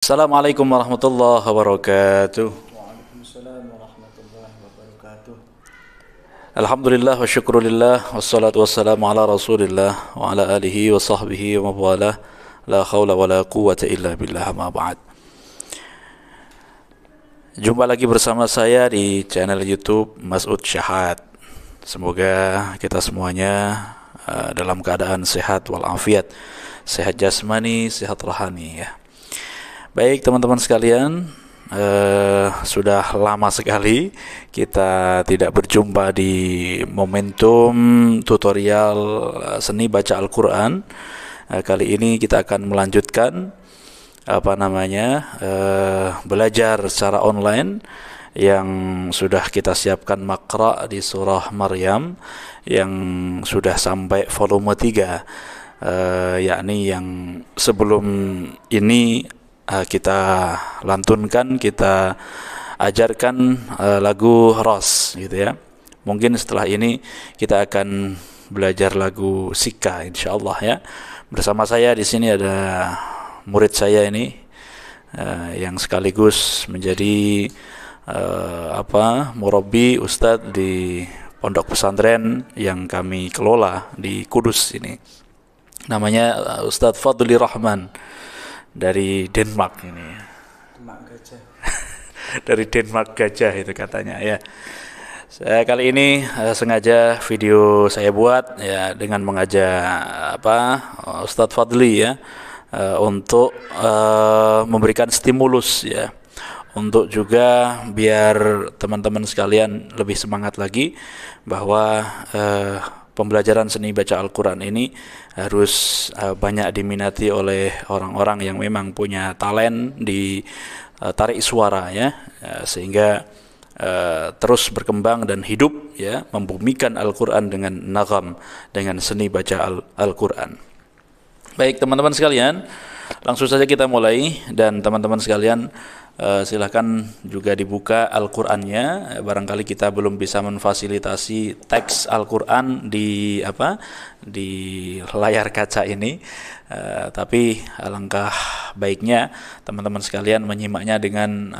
Assalamualaikum warahmatullahi wabarakatuh. Waalaikumsalam warahmatullahi wabarakatuh. Alhamdulillah wa syukrulillah wassalatu wassalamu ala rasulillah wa ala alihi wa sahbihi wa mawalah. La khawla wa la quwwata illa billah, ma ba'd. Jumpa lagi bersama saya di channel YouTube Mas'ud Syahad. Semoga kita semuanya dalam keadaan sehat walafiat, sehat jasmani, sehat rohani ya. Baik teman-teman sekalian, sudah lama sekali kita tidak berjumpa di momentum tutorial seni baca Al-Quran. Kali ini kita akan melanjutkan belajar secara online yang sudah kita siapkan makra di surah Maryam yang sudah sampai volume 3, yakni yang sebelum ini kita lantunkan, kita ajarkan lagu Ros gitu ya. Mungkin setelah ini kita akan belajar lagu Sika insyaallah ya. Bersama saya di sini ada murid saya ini yang sekaligus menjadi murabbi ustadz di pondok pesantren yang kami kelola di Kudus ini. Namanya Ustadz Fadli Rahman dari Denmark ini. Demak Gajah. Dari Denmark Gajah itu katanya ya. Saya kali ini sengaja video saya buat ya dengan mengajak Ustadz Fadli ya untuk memberikan stimulus ya, untuk juga biar teman-teman sekalian lebih semangat lagi bahwa pembelajaran seni baca Al-Quran ini harus banyak diminati oleh orang-orang yang memang punya talent di tarik suara ya, sehingga terus berkembang dan hidup ya, membumikan Al-Quran dengan nagam, dengan seni baca Al-Quran. Baik teman-teman sekalian, langsung saja kita mulai, dan teman-teman sekalian silahkan juga dibuka Al-Qur'annya. Barangkali kita belum bisa memfasilitasi teks Al-Qur'an di layar kaca ini, tapi alangkah baiknya teman-teman sekalian menyimaknya dengan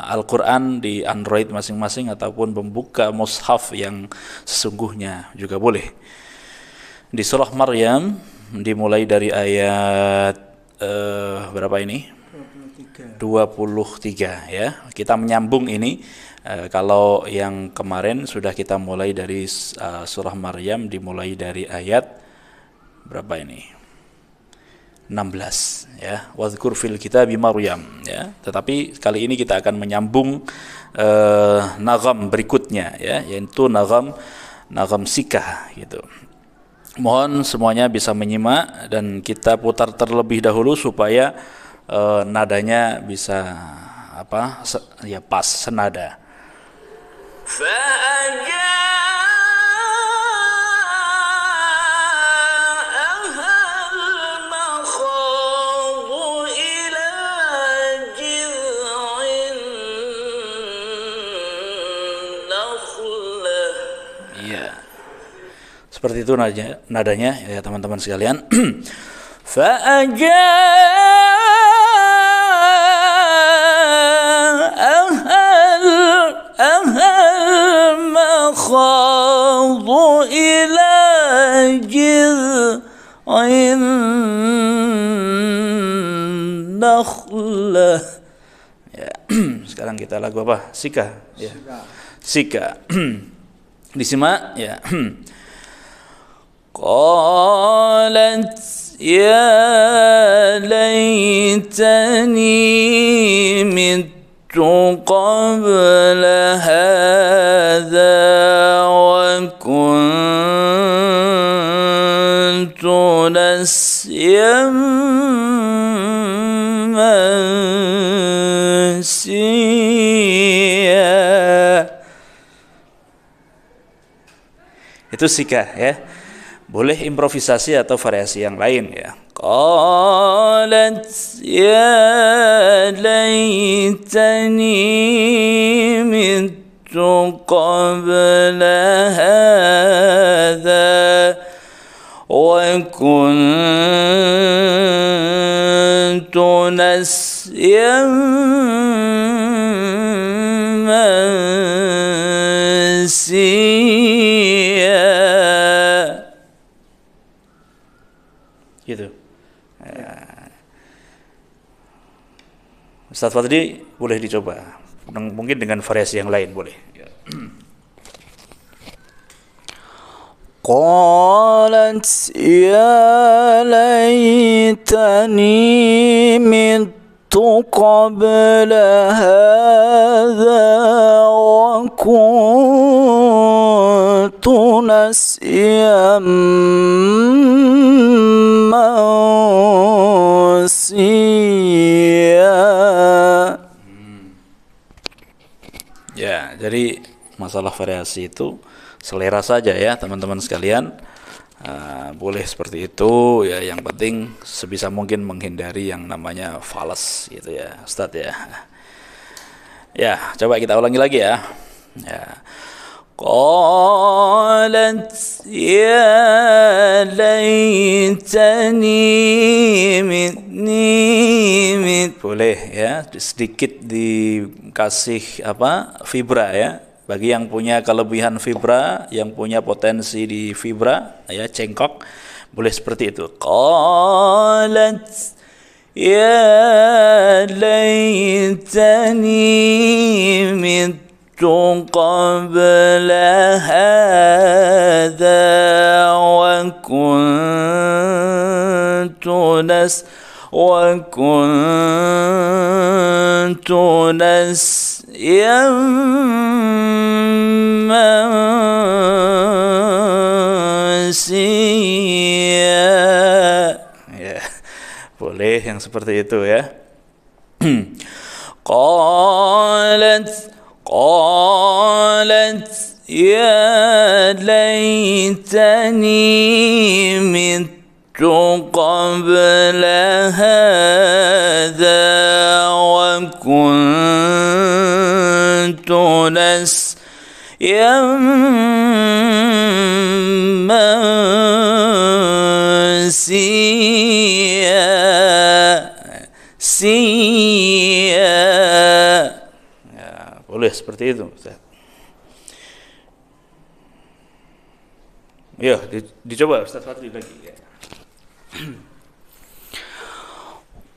Al-Qur'an di Android masing-masing ataupun membuka mushaf yang sesungguhnya juga boleh. Di surah Maryam dimulai dari ayat berapa ini? 23 ya. Kita menyambung ini. Kalau yang kemarin sudah kita mulai dari surah Maryam, dimulai dari ayat berapa ini? 16 ya. Wadhkur fil kitabi Maryam ya. Tetapi kali ini kita akan menyambung nagam berikutnya ya, yaitu nagam sikah gitu. Mohon semuanya bisa menyimak dan kita putar terlebih dahulu supaya nadanya bisa pas senada. Iya. Seperti itu nadanya ya teman-teman sekalian. المخاض إلى جذع النخلة. Ya, sekarang kita lagu apa? Sika. Ya. Sika. Disimak ya. قالت يا ليتني مت قبل هذا وكنت نسيا منسيا. Itu sika ya. Boleh improvisasi atau variasi yang lain ya. Qalat ya laitani mittu qabla hadha wa kuntu nas منسيا. Gitu. Ustaz Fadli boleh dicoba. Mungkin dengan variasi yang lain boleh. قالت يا ليتني مت قبل هذا وكنت نسيا منسيا. Ya, jadi masalah variasi itu selera saja ya teman-teman sekalian. Boleh seperti itu ya, yang penting sebisa mungkin menghindari yang namanya fals gitu ya Ustadz ya. Ya, coba kita ulangi lagi ya. Ya. قالت يا ليتني Boleh ya, sedikit dikasih fibra ya. Bagi yang punya kelebihan fibra, yang punya potensi di fibra ya, cengkok, boleh seperti itu. قالت يا ليتني مت قبل هذا وكنت نسيا منسيا. Ya, boleh yang seperti itu ya. قالت يا ليتني مت قبل هذا وكنت نسيا منسيا. Boleh seperti itu Ustaz. Ya, dicoba Ustaz Fadli lagi ya.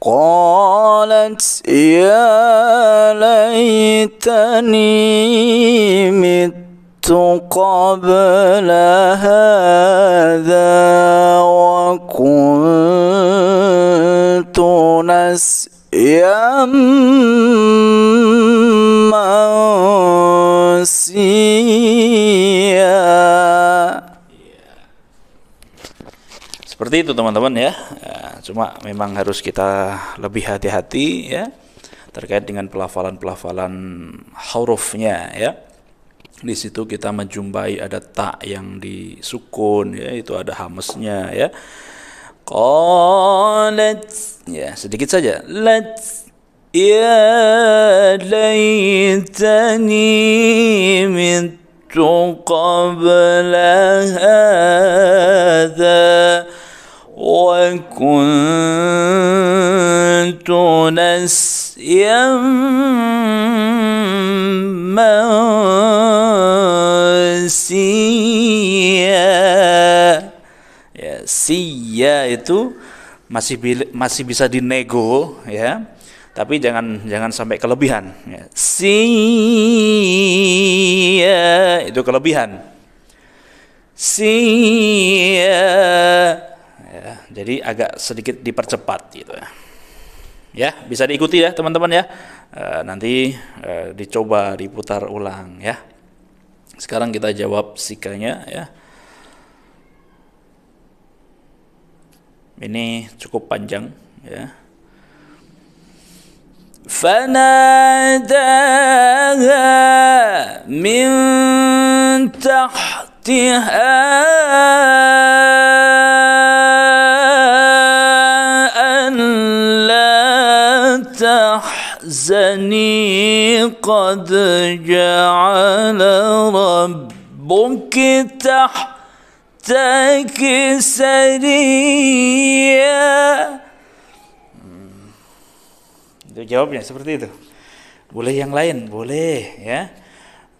قالت يا ليتني مت قبل هذا وكنت نسيا منسيا. Seperti itu teman-teman ya. Cuma memang harus kita lebih hati-hati ya terkait dengan pelafalan-pelafalan hurufnya ya. Di situ kita menjumpai ada ta yang disukun ya, itu ada hamesnya ya. Qalat, Ya, sedikit saja. lat ya laitani mittu qabla hadha wa kuntu nasyan mansiya. Ya, siya itu masih bisa dinego ya. Tapi jangan sampai kelebihan ya. Siya Itu kelebihan. siya. Ya, jadi agak sedikit dipercepat gitu ya. Ya, bisa diikuti ya teman-teman ya. Nanti dicoba diputar ulang ya. Sekarang kita jawab sikanya ya. Ini cukup panjang ya. فناداها من تحتها ألا تحزني قد جعل ربك تحتك سريا. Itu jawabnya seperti itu. Boleh yang lain, boleh ya.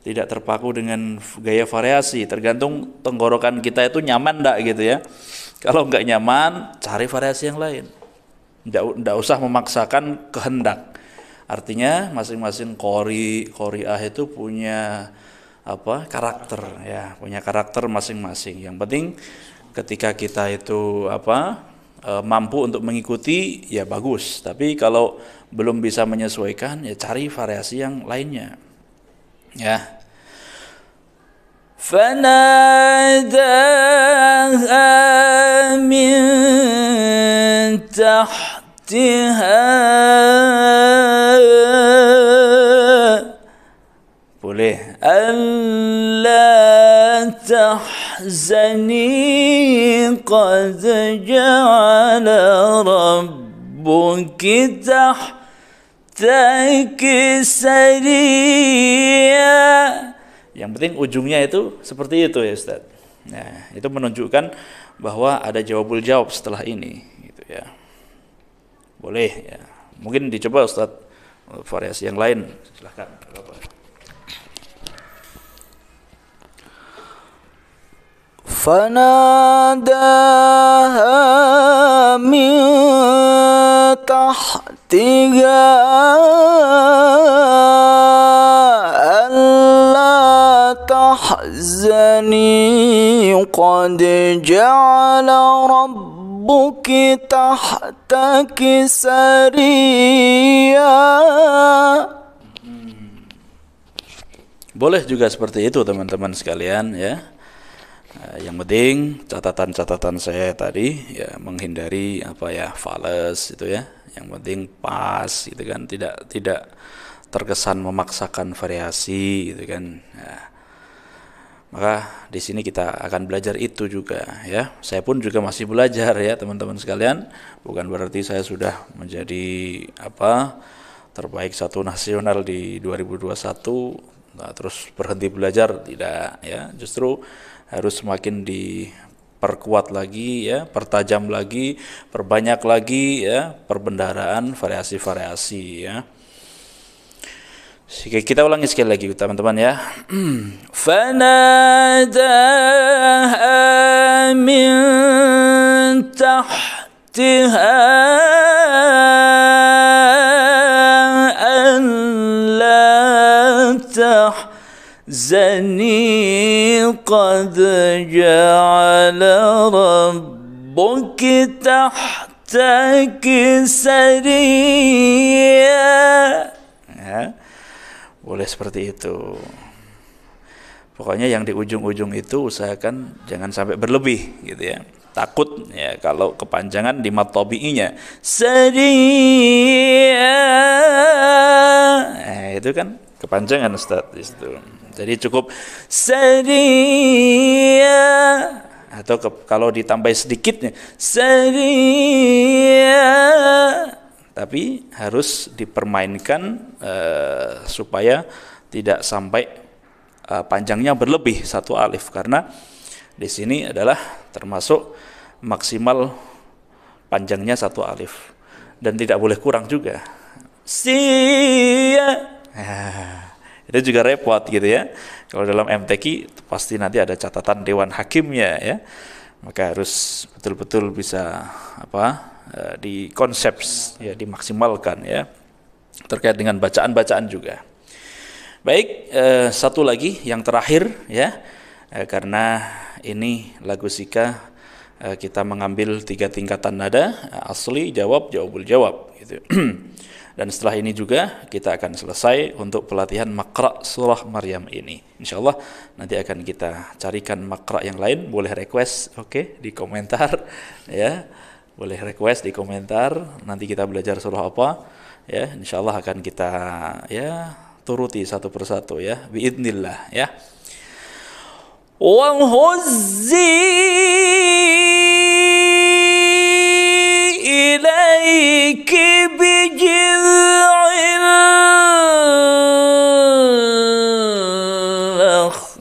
Tidak terpaku dengan gaya variasi, tergantung tenggorokan kita itu nyaman enggak gitu ya. Kalau enggak nyaman, cari variasi yang lain. Enggak usah memaksakan kehendak. Artinya masing-masing qori'ah itu punya karakter ya, punya karakter masing-masing. Yang penting ketika kita itu mampu untuk mengikuti ya bagus, tapi kalau belum bisa menyesuaikan ya cari variasi yang lainnya ya. فناداها من تحتها boleh ألا تحزني قد جعل ربك تحتك سريا. Yang penting ujungnya itu seperti itu ya Ustaz. Nah, itu menunjukkan bahwa ada jawabul jawab setelah ini gitu ya. Boleh ya. Mungkin dicoba Ustaz variasi yang lain. Silakan. فناداها من تحتها ألا تحزني قد جعل ربك تحتك سريا. Boleh juga seperti itu teman-teman sekalian ya. Yang penting catatan-catatan saya tadi ya, menghindari fales itu ya. Yang penting pas gitu kan, tidak terkesan memaksakan variasi gitu kan. Nah, maka di sini kita akan belajar itu juga ya. Saya pun juga masih belajar ya teman-teman sekalian. Bukan berarti saya sudah menjadi terbaik satu nasional di 2021 terus berhenti belajar, tidak ya. Justru harus semakin diperkuat lagi ya, pertajam lagi, perbanyak lagi ya perbendaharaan variasi-variasi ya. Kita ulangi sekali lagi teman-teman ya. فناداها من تحتها ألا تحزني قد جعل ربك تحتك سريا. Ya, boleh seperti itu. Pokoknya yang di ujung-ujung itu usahakan jangan sampai berlebih gitu ya. Takut ya kalau kepanjangan di mat tabi'inya سريا. itu kan kepanjangan Ustaz di situ. Jadi cukup سريا atau kalau ditambah sedikitnya سريا. tapi harus dipermainkan supaya tidak sampai panjangnya berlebih satu alif, karena di sini adalah termasuk maksimal panjangnya satu alif dan tidak boleh kurang juga. Sia. Itu juga repot gitu ya. Kalau dalam MTQ pasti nanti ada catatan dewan hakimnya ya. Maka harus betul-betul bisa di konsep ya, dimaksimalkan ya, terkait dengan bacaan-bacaan juga. Baik, satu lagi yang terakhir ya, karena ini lagu Sika kita mengambil 3 tingkatan nada, asli, jawab, jawabul jawab gitu. Dan setelah ini juga kita akan selesai untuk pelatihan makra surah Maryam ini. Insyaallah nanti akan kita carikan makra yang lain. Boleh request di komentar ya. Boleh request di komentar. Nanti kita belajar surah apa ya. Insyaallah akan kita ya turuti satu persatu ya. Biidznillah ya. وهزي إليك بجذع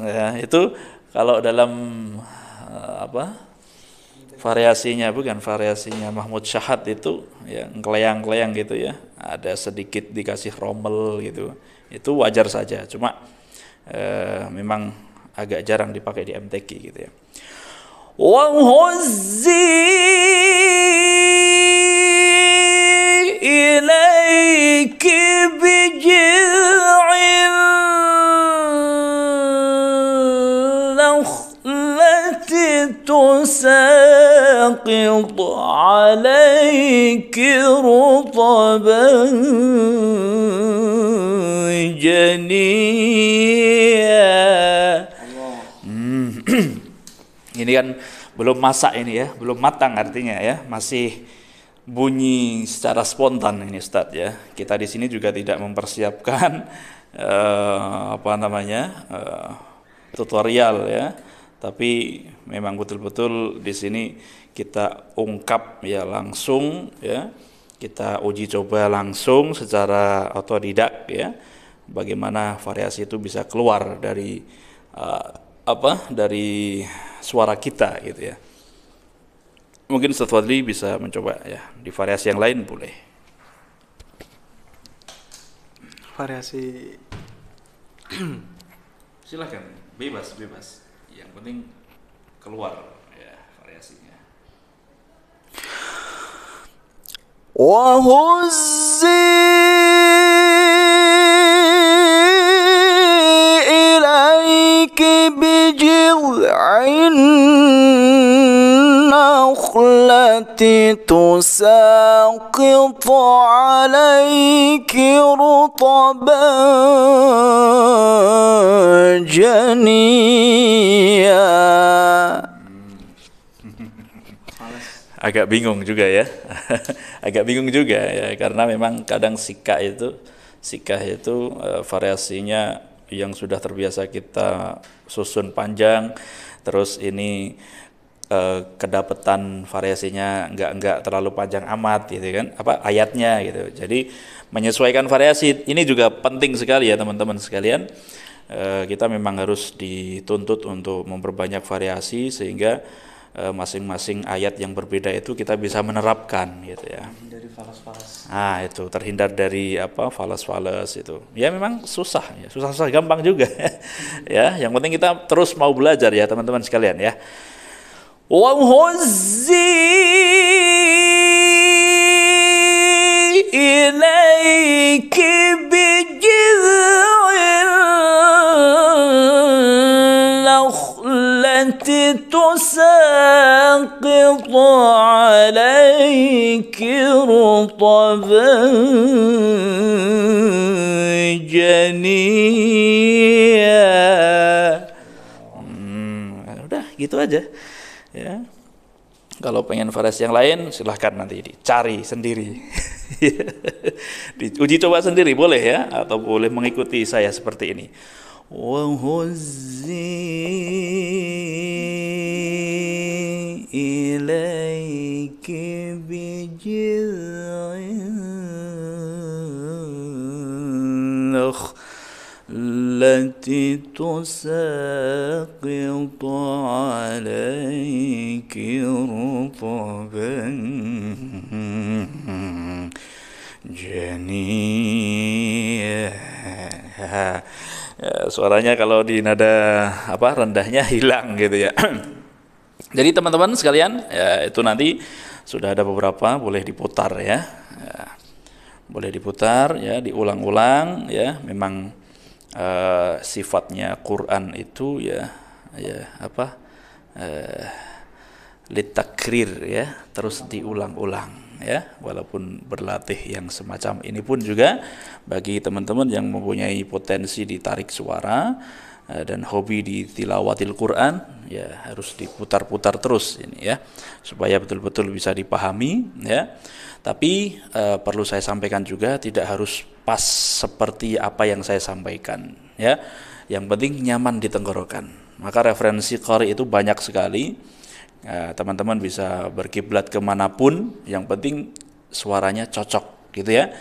ya, itu kalau dalam variasinya Mahmud Syahad itu ya keleyang-keleyang gitu ya, ada sedikit dikasih rommel gitu, itu wajar saja, cuma memang agak jarang dipakai di MTQ gitu ya. وهزي إليك بجذع النخلة تساقط عليك رطبا جنيا. Ini kan belum masak ini ya, belum matang artinya ya, masih bunyi secara spontan ini Ustadz ya. Kita di sini juga tidak mempersiapkan tutorial ya, tapi memang betul-betul di sini kita ungkap ya langsung ya, kita uji coba langsung secara otodidak ya, bagaimana variasi itu bisa keluar dari dari suara kita gitu ya. Mungkin Ustaz Fadli bisa mencoba ya, di variasi yang lain boleh. Variasi Silakan, bebas. Yang penting keluar ya variasinya. وهزي إليك بجذع النخلة تساقط عليك رطبا جنيا. Agak bingung juga ya. Agak bingung juga ya, karena memang kadang sikah itu variasinya yang sudah terbiasa kita susun panjang, terus ini kedapetan variasinya enggak terlalu panjang amat gitu kan, ayatnya gitu. Jadi menyesuaikan variasi ini juga penting sekali ya teman-teman sekalian. Kita memang harus dituntut untuk memperbanyak variasi sehingga masing-masing ayat yang berbeda itu kita bisa menerapkan gitu ya. dari falas-falas. Itu terhindar dari falas-falas itu. Ya memang susah ya, susah gampang juga. Ya, yang penting kita terus mau belajar ya teman-teman sekalian ya. وهزي إليك بجذع النخلة تساقط عليك رطبا جنيا. Udah gitu aja ya. Kalau pengen variasi yang lain silahkan nanti dicari sendiri. Diuji coba sendiri boleh ya, atau boleh mengikuti saya seperti ini. وهزي إليك بجذع التي تساقط عليك رطبا جنيا. Suaranya kalau di nada rendahnya hilang gitu ya. Jadi teman-teman sekalian ya, itu nanti sudah ada beberapa, boleh diputar ya. Boleh diputar ya, diulang-ulang ya. Memang sifatnya Quran itu litakrir ya, terus diulang-ulang ya, walaupun berlatih yang semacam ini pun juga bagi teman-teman yang mempunyai potensi ditarik suara dan hobi di tilawatil Quran ya, harus diputar-putar terus ini ya, supaya betul-betul bisa dipahami ya. Tapi perlu saya sampaikan juga, tidak harus pas seperti apa yang saya sampaikan ya. Yang penting nyaman di tenggorokan. Maka referensi qari itu banyak sekali. Teman-teman bisa berkiblat kemanapun, yang penting suaranya cocok gitu ya,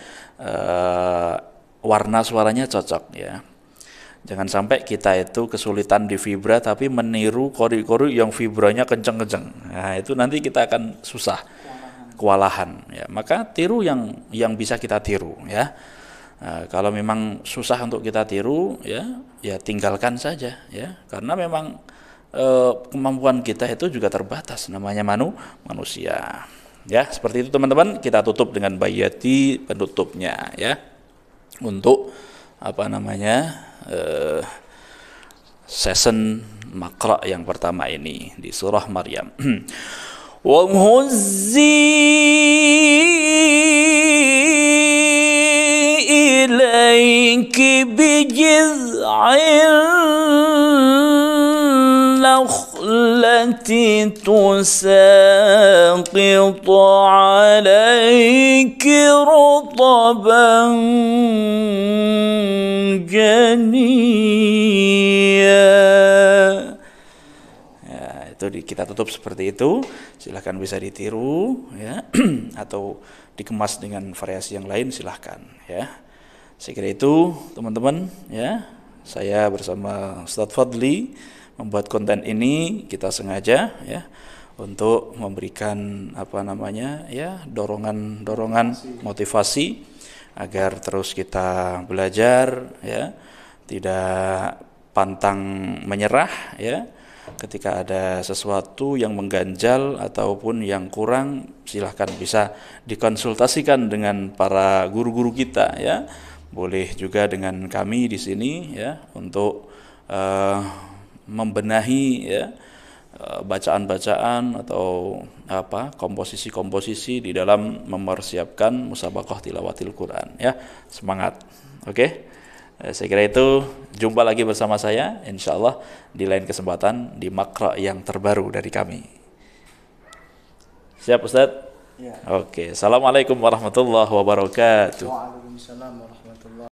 warna suaranya cocok ya. Jangan sampai kita itu kesulitan di vibra tapi meniru qori-qori yang vibranya kenceng-kenceng. Nah, itu nanti kita akan susah, kewalahan. Ya, maka tiru yang bisa kita tiru. Ya, kalau memang susah untuk kita tiru, ya tinggalkan saja. Ya, karena memang kemampuan kita itu juga terbatas. Namanya manusia. Ya, seperti itu teman-teman. Kita tutup dengan bayati penutupnya. Ya, untuk season makra yang pertama ini di surah Maryam. Wa huzzi ilayki bijiz'in nakhlati tusaqitu alayki rutaban ya, itu kita tutup seperti itu. Silahkan bisa ditiru ya atau dikemas dengan variasi yang lain, silahkan ya. Saya kira itu teman-teman ya. Saya bersama Ustadz Fadli membuat konten ini, kita sengaja ya untuk memberikan dorongan motivasi agar terus kita belajar ya, tidak pantang menyerah ya. Ketika ada sesuatu yang mengganjal ataupun yang kurang, silahkan bisa dikonsultasikan dengan para guru-guru kita ya. Boleh juga dengan kami di sini ya untuk membenahi ya bacaan-bacaan atau komposisi-komposisi di dalam mempersiapkan musabaqah tilawatil Quran ya. Semangat. Oke. Saya kira itu. Jumpa lagi bersama saya insyaallah di lain kesempatan di makra yang terbaru dari kami. Siap Ustaz? Ya. Oke. Assalamualaikum warahmatullahi wabarakatuh. Waalaikumsalam warahmatullahi